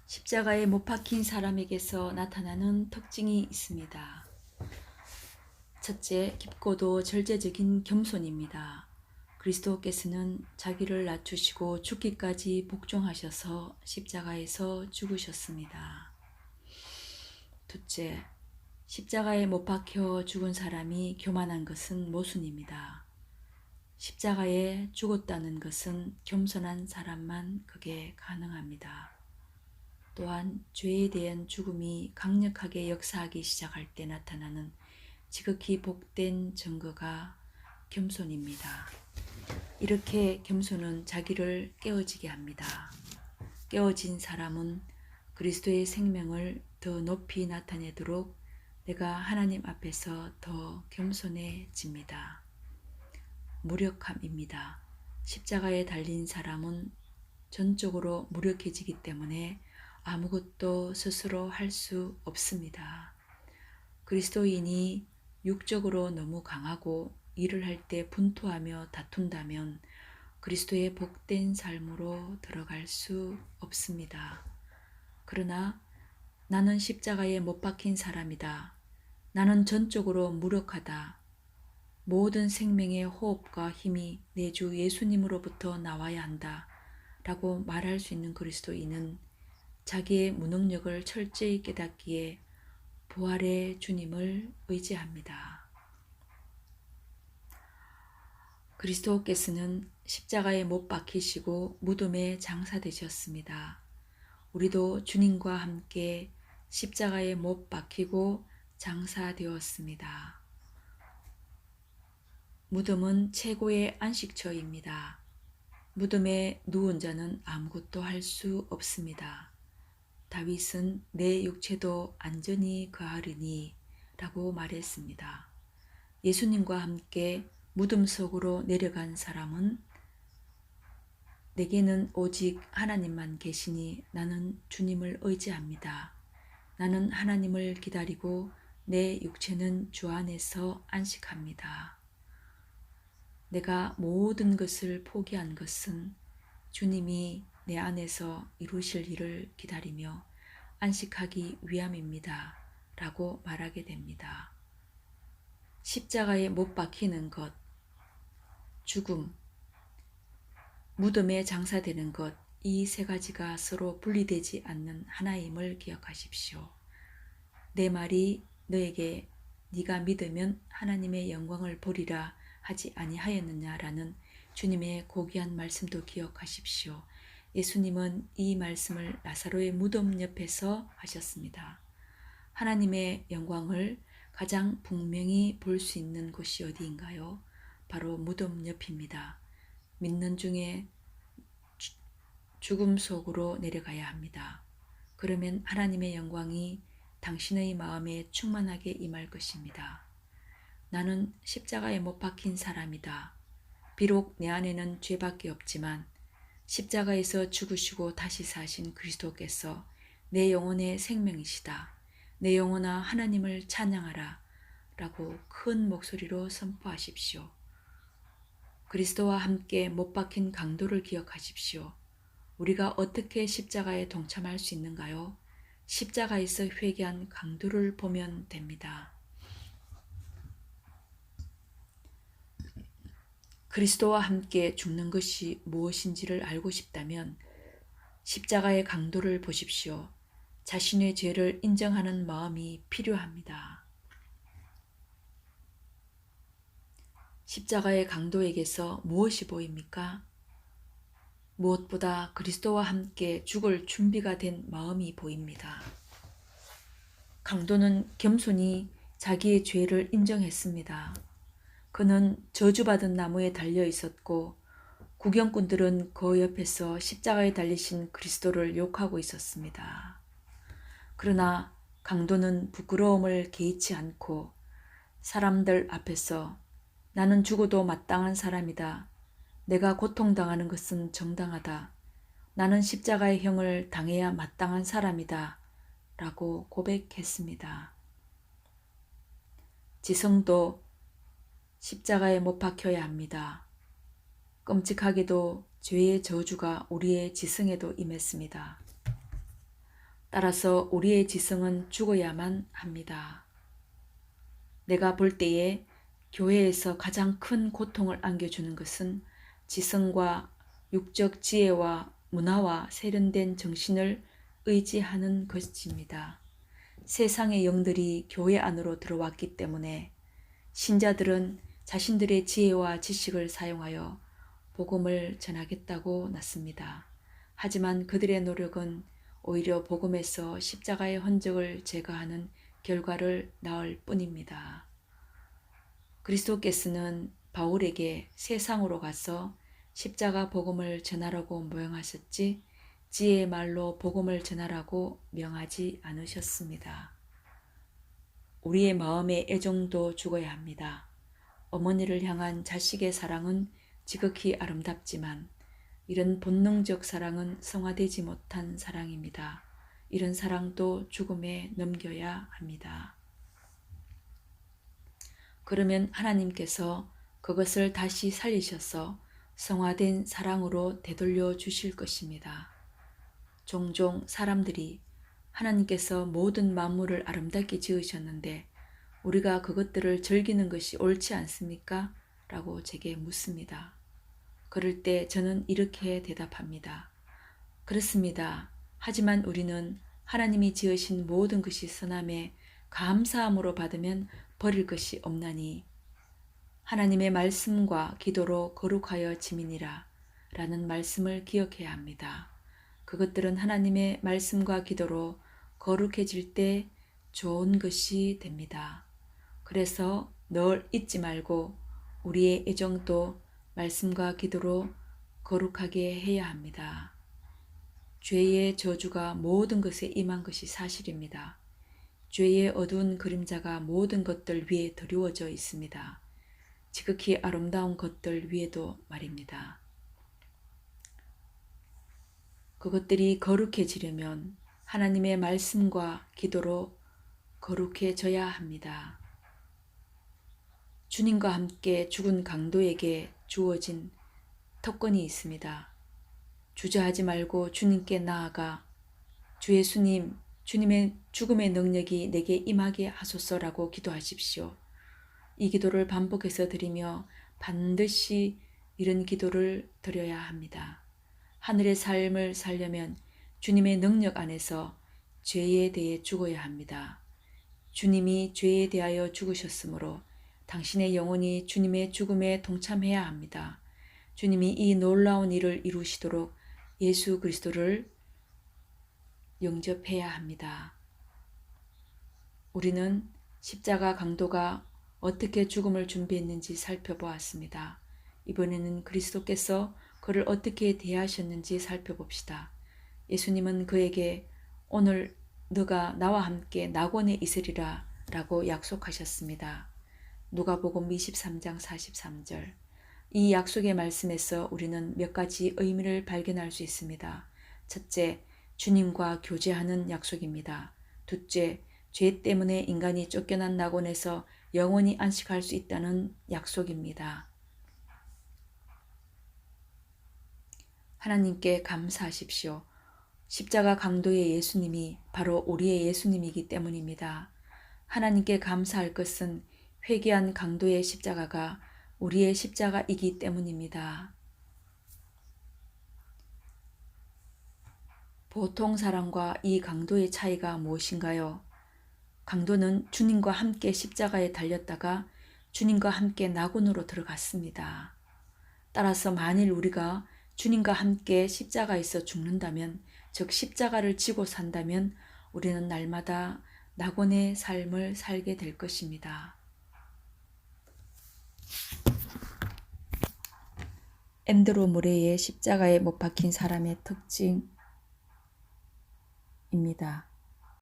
십자가에 못 박힌 사람에게서 나타나는 특징이 있습니다. 첫째, 깊고도 절제적인 겸손입니다. 그리스도께서는 자기를 낮추시고 죽기까지 복종하셔서 십자가에서 죽으셨습니다. 둘째, 십자가에 못 박혀 죽은 사람이 교만한 것은 모순입니다. 십자가에 죽었다는 것은 겸손한 사람만 그게 가능합니다. 또한 죄에 대한 죽음이 강력하게 역사하기 시작할 때 나타나는 지극히 복된 증거가 겸손입니다. 이렇게 겸손은 자기를 깨어지게 합니다. 깨어진 사람은 그리스도의 생명을 더 높이 나타내도록 내가 하나님 앞에서 더 겸손해집니다. 무력함입니다. 십자가에 달린 사람은 전적으로 무력해지기 때문에 아무것도 스스로 할 수 없습니다. 그리스도인이 육적으로 너무 강하고 일을 할 때 분투하며 다툰다면 그리스도의 복된 삶으로 들어갈 수 없습니다. 그러나 나는 십자가에 못 박힌 사람이다. 나는 전적으로 무력하다. 모든 생명의 호흡과 힘이 내 주 예수님으로부터 나와야 한다. 라고 말할 수 있는 그리스도인은 자기의 무능력을 철저히 깨닫기에 부활의 주님을 의지합니다. 그리스도께서는 십자가에 못 박히시고 무덤에 장사되셨습니다. 우리도 주님과 함께 십자가에 못 박히고 장사되었습니다. 무덤은 최고의 안식처입니다. 무덤에 누운 자는 아무것도 할 수 없습니다. 다윗은 내 육체도 안전히 거하리니 라고 말했습니다. 예수님과 함께 무덤 속으로 내려간 사람은 내게는 오직 하나님만 계시니 나는 주님을 의지합니다. 나는 하나님을 기다리고 내 육체는 주 안에서 안식합니다. 내가 모든 것을 포기한 것은 주님이 내 안에서 이루실 일을 기다리며 안식하기 위함입니다. 라고 말하게 됩니다. 십자가에 못 박히는 것, 죽음, 무덤에 장사되는 것, 이 세 가지가 서로 분리되지 않는 하나임을 기억하십시오. 내 말이 너에게 네가 믿으면 하나님의 영광을 보리라 하지 아니하였느냐라는 주님의 고귀한 말씀도 기억하십시오. 예수님은 이 말씀을 나사로의 무덤 옆에서 하셨습니다. 하나님의 영광을 가장 분명히 볼 수 있는 곳이 어디인가요? 바로 무덤 옆입니다. 믿는 중에 죽음 속으로 내려가야 합니다. 그러면 하나님의 영광이 당신의 마음에 충만하게 임할 것입니다. 나는 십자가에 못 박힌 사람이다. 비록 내 안에는 죄밖에 없지만 십자가에서 죽으시고 다시 사신 그리스도께서 내 영혼의 생명이시다. 내 영혼아 하나님을 찬양하라 라고 큰 목소리로 선포하십시오. 그리스도와 함께 못 박힌 강도를 기억하십시오. 우리가 어떻게 십자가에 동참할 수 있는가요? 십자가에서 회개한 강도를 보면 됩니다. 그리스도와 함께 죽는 것이 무엇인지를 알고 싶다면 십자가의 강도를 보십시오. 자신의 죄를 인정하는 마음이 필요합니다. 십자가의 강도에게서 무엇이 보입니까? 무엇보다 그리스도와 함께 죽을 준비가 된 마음이 보입니다. 강도는 겸손히 자기의 죄를 인정했습니다. 그는 저주받은 나무에 달려 있었고 구경꾼들은 그 옆에서 십자가에 달리신 그리스도를 욕하고 있었습니다. 그러나 강도는 부끄러움을 개의치 않고 사람들 앞에서 나는 죽어도 마땅한 사람이다. 내가 고통당하는 것은 정당하다. 나는 십자가의 형을 당해야 마땅한 사람이다. 라고 고백했습니다. 지성도 십자가에 못 박혀야 합니다. 끔찍하게도 죄의 저주가 우리의 지성에도 임했습니다. 따라서 우리의 지성은 죽어야만 합니다. 내가 볼 때에 교회에서 가장 큰 고통을 안겨주는 것은 지성과 육적 지혜와 문화와 세련된 정신을 의지하는 것입니다. 세상의 영들이 교회 안으로 들어왔기 때문에 신자들은 자신들의 지혜와 지식을 사용하여 복음을 전하겠다고 났습니다. 하지만 그들의 노력은 오히려 복음에서 십자가의 흔적을 제거하는 결과를 낳을 뿐입니다. 그리스도께서는 바울에게 세상으로 가서 십자가 복음을 전하라고 명하셨지 지혜의 말로 복음을 전하라고 명하지 않으셨습니다. 우리의 마음의 애정도 죽어야 합니다. 어머니를 향한 자식의 사랑은 지극히 아름답지만 이런 본능적 사랑은 성화되지 못한 사랑입니다. 이런 사랑도 죽음에 넘겨야 합니다. 그러면 하나님께서 그것을 다시 살리셔서 성화된 사랑으로 되돌려 주실 것입니다. 종종 사람들이 하나님께서 모든 만물을 아름답게 지으셨는데 우리가 그것들을 즐기는 것이 옳지 않습니까? 라고 제게 묻습니다. 그럴 때 저는 이렇게 대답합니다. 그렇습니다. 하지만 우리는 하나님이 지으신 모든 것이 선함에 감사함으로 받으면 버릴 것이 없나니 하나님의 말씀과 기도로 거룩하여 지미니라 라는 말씀을 기억해야 합니다. 그것들은 하나님의 말씀과 기도로 거룩해질 때 좋은 것이 됩니다. 그래서 늘 잊지 말고 우리의 애정도 말씀과 기도로 거룩하게 해야 합니다. 죄의 저주가 모든 것에 임한 것이 사실입니다. 죄의 어두운 그림자가 모든 것들 위에 드리워져 있습니다. 지극히 아름다운 것들 위에도 말입니다. 그것들이 거룩해지려면 하나님의 말씀과 기도로 거룩해져야 합니다. 주님과 함께 죽은 강도에게 주어진 특권이 있습니다. 주저하지 말고 주님께 나아가 주 예수님, 주님의 죽음의 능력이 내게 임하게 하소서라고 기도하십시오. 이 기도를 반복해서 드리며 반드시 이런 기도를 드려야 합니다. 하늘의 삶을 살려면 주님의 능력 안에서 죄에 대해 죽어야 합니다. 주님이 죄에 대하여 죽으셨으므로 당신의 영혼이 주님의 죽음에 동참해야 합니다. 주님이 이 놀라운 일을 이루시도록 예수 그리스도를 영접해야 합니다. 우리는 십자가 강도가 어떻게 죽음을 준비했는지 살펴보았습니다. 이번에는 그리스도께서 그를 어떻게 대하셨는지 살펴봅시다. 예수님은 그에게 오늘 너가 나와 함께 낙원에 있으리라 라고 약속하셨습니다. 누가복음 23장 43절. 이 약속의 말씀에서 우리는 몇 가지 의미를 발견할 수 있습니다. 첫째, 주님과 교제하는 약속입니다. 둘째, 죄 때문에 인간이 쫓겨난 낙원에서 영원히 안식할 수 있다는 약속입니다. 하나님께 감사하십시오. 십자가 강도의 예수님이 바로 우리의 예수님이기 때문입니다. 하나님께 감사할 것은 회개한 강도의 십자가가 우리의 십자가이기 때문입니다. 보통 사람과 이 강도의 차이가 무엇인가요? 강도는 주님과 함께 십자가에 달렸다가 주님과 함께 낙원으로 들어갔습니다. 따라서 만일 우리가 주님과 함께 십자가에서 죽는다면, 즉 십자가를 지고 산다면 우리는 날마다 낙원의 삶을 살게 될 것입니다. 앤드루 무레이의 십자가에 못 박힌 사람의 특징입니다.